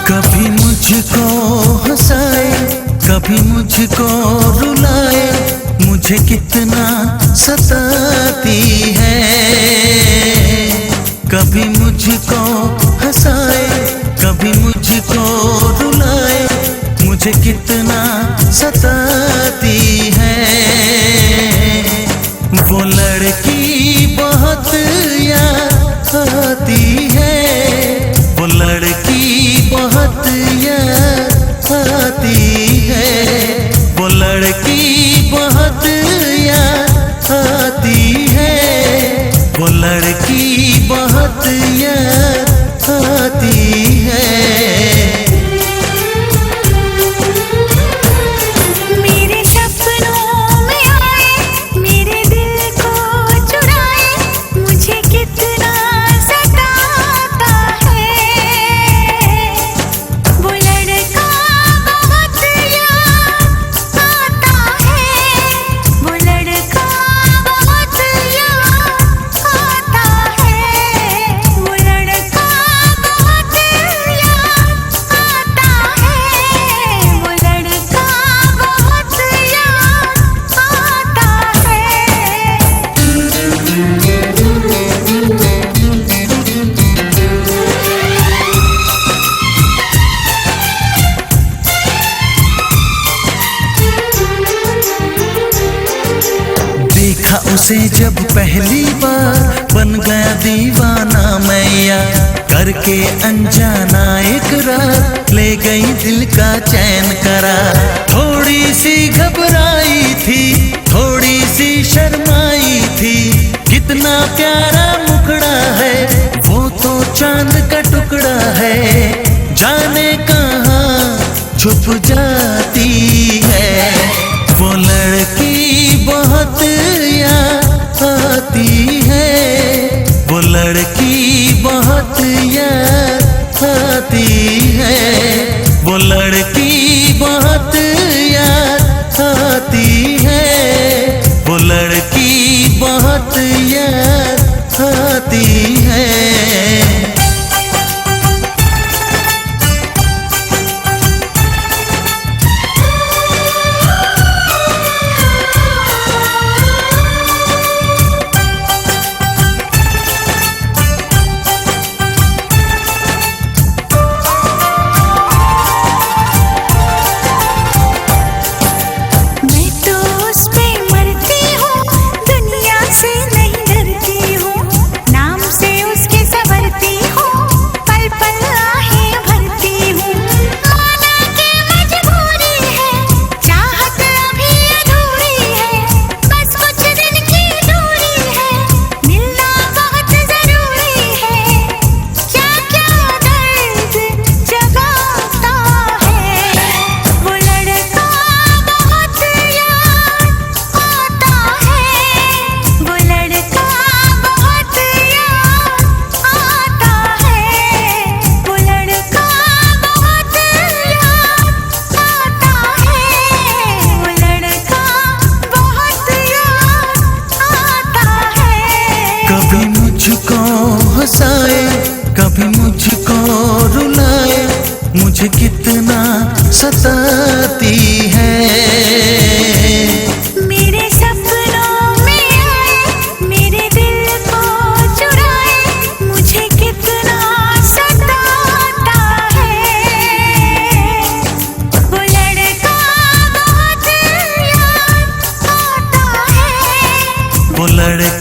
कभी मुझको हंसाए, कभी मुझको रुलाए, मुझे कितना सताती है। कभी मुझको हंसाए, कभी मुझको रुलाए, मुझे कितना सताती है। वो लड़की बहुत याद आती है, वो लड़की बहुत याद आती है, वो लड़की बहुत याद आती है, वो लड़की बहुत याद आती है। देखा उसे जब पहली बार, बन गया दीवाना मैया। करके अनजाना इकरार, ले गई दिल का चैन करार। थोड़ी सी घबराई थी, थोड़ी सी शर्माई थी, कितना प्यारा मुखड़ा है, वो तो चांद का टुकड़ा है। जाने कहाँ छुप जाती है, वो लड़की बहुत याद आती है, वो लड़की बहुत याद आती है, वो लड़की बहुत याद आती है, वो लड़की बहुत याद आती है। कभी मुझको हंसाए, कभी मुझको रुलाए, मुझे कितना सताती है। मेरे सपनों में आए, मेरे दिल को चुराए, मुझे कितना सताता है। वो लड़का बहुत याद आता है, वो लड़का